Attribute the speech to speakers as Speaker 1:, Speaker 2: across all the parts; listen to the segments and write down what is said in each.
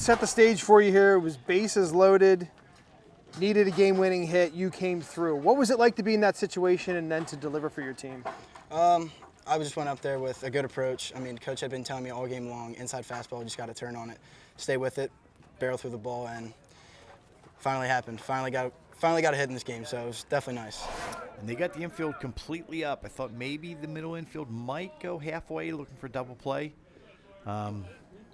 Speaker 1: set the stage for you here. It was bases loaded, needed a game-winning hit. You came through. What was it like to be in that situation and then to deliver for your team?
Speaker 2: I just went up there with a good approach. I mean, Coach had been telling me all game long, inside fastball, just got to turn on it, stay with it, barrel through the ball, and finally happened. Finally got a hit in this game, so it was definitely nice.
Speaker 3: And they got the infield completely up. I thought maybe the middle infield might go halfway looking for double play.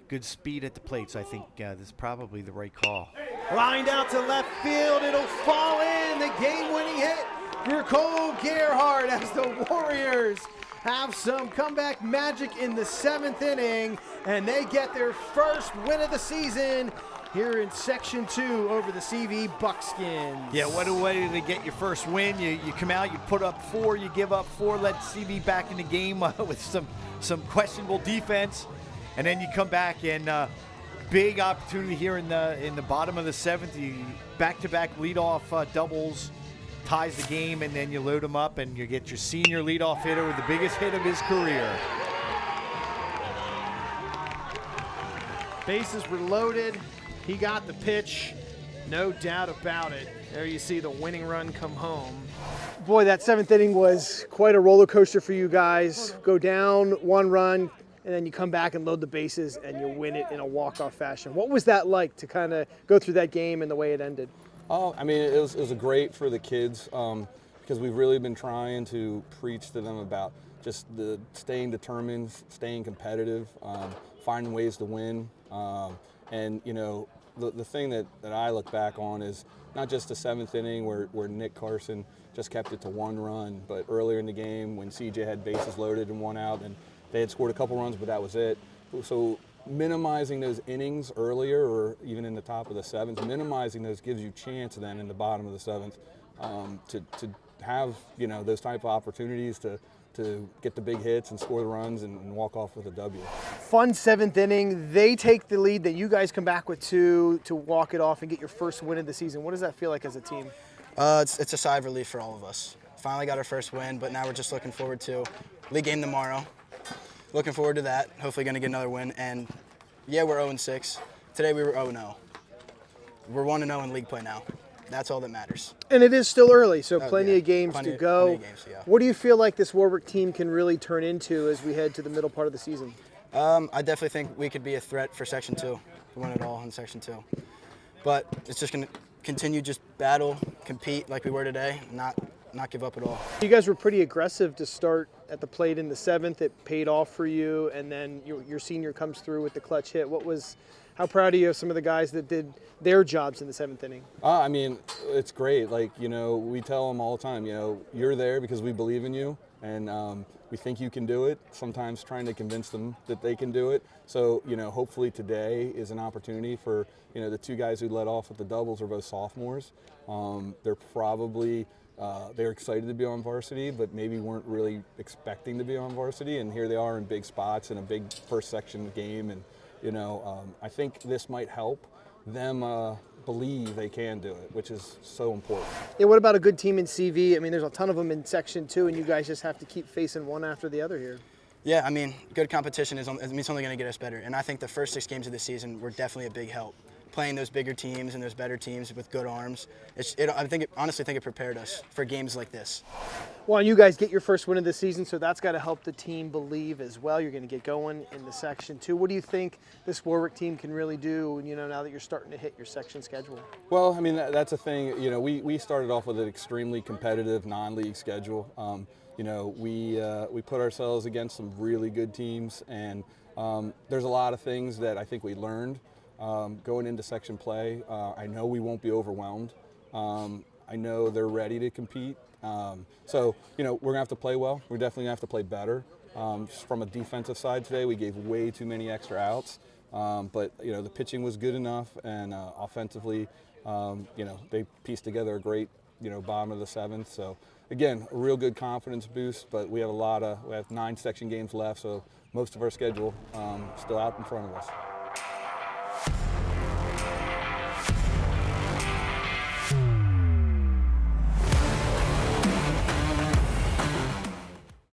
Speaker 3: Good speed at the plate, so I think this is probably the right call.
Speaker 4: Lined out to left field, it'll fall in. The game-winning hit for Cole Gerhart as the Warriors have some comeback magic in the 7th inning, and they get their first win of the season here in Section 2 over the CV Buckskins.
Speaker 3: Yeah, what a way to get your first win. You come out, you put up 4, you give up 4, let CV back in the game with some questionable defense, and then you come back and big opportunity here in the bottom of the 7th. You back-to-back leadoff doubles, ties the game, and then you load him up and you get your senior leadoff hitter with the biggest hit of his career.
Speaker 4: Bases were loaded. He got the pitch, no doubt about it. There you see the winning run come home.
Speaker 1: Boy, that 7th inning was quite a roller coaster for you guys. Go down 1 run, and then you come back and load the bases, and you win it in a walk-off fashion. What was that like to kind of go through that game and the way it ended?
Speaker 5: Oh, I mean, it was great for the kids because we've really been trying to preach to them about just the staying determined, staying competitive, finding ways to win. And, you know, the thing that I look back on is not just the 7th inning where Nick Carson just kept it to 1 run, but earlier in the game when CJ had bases loaded and 1 out, and they had scored a couple runs, but that was it. So minimizing those innings earlier, or even in the top of the 7th, minimizing those gives you chance then in the bottom of the 7th to have, you know, those type of opportunities to get the big hits and score the runs and walk off with a W.
Speaker 1: Fun 7th inning. They take the lead, then you guys come back with 2 to walk it off and get your first win of the season. What does that feel like as a team?
Speaker 2: It's a sigh of relief for all of us. Finally got our first win, but now we're just looking forward to league game tomorrow. Looking forward to that. Hopefully going to get another win. And yeah, we're 0-6. Today we were 0-0. We're 1-0 in league play now. That's all that matters.
Speaker 1: And it is still early, so plenty of games to go.
Speaker 2: Plenty of games, yeah.
Speaker 1: What do you feel like this Warwick team can really turn into as we head to the middle part of the season?
Speaker 2: I definitely think we could be a threat for Section 2, to win it all in Section 2. But it's just going to continue, just battle, compete like we were today, not give up at all.
Speaker 1: You guys were pretty aggressive to start at the plate in the 7th. It paid off for you, and then your senior comes through with the clutch hit. How proud are you of some of the guys that did their jobs in the 7th inning?
Speaker 5: I mean, it's great. Like, you know, we tell them all the time, you know, you're there because we believe in you, and we think you can do it, sometimes trying to convince them that they can do it. So, you know, hopefully today is an opportunity for, you know, the 2 guys who led off with the doubles are both sophomores. They're probably they're excited to be on varsity, but maybe weren't really expecting to be on varsity, and here they are in big spots in a big first section game. And you know, I think this might help them believe they can do it, which is so important.
Speaker 1: Yeah, what about a good team in CV? I mean, there's a ton of them in Section 2, and you guys just have to keep facing one after the other here.
Speaker 2: Yeah, I mean, good competition it's only going to get us better. And I think the first 6 games of the season were definitely a big help. Playing those bigger teams and those better teams with good arms, honestly think it prepared us for games like this.
Speaker 1: Well, you guys get your first win of the season, so that's got to help the team believe as well. You're going to get going in the Section 2. What do you think this Warwick team can really do, you know, now that you're starting to hit your section schedule?
Speaker 5: Well, I mean, that's a thing. You know, we started off with an extremely competitive non-league schedule. You know, we put ourselves against some really good teams, and there's a lot of things that I think we learned going into section play. I know we won't be overwhelmed. I know they're ready to compete. So, you know, we're going to have to play well. We're definitely going to have to play better. From a defensive side today, we gave way too many extra outs. But, you know, the pitching was good enough, and offensively, you know, they pieced together a great, you know, bottom of the 7th. So, again, a real good confidence boost, but we have 9 section games left, so most of our schedule still out in front of us.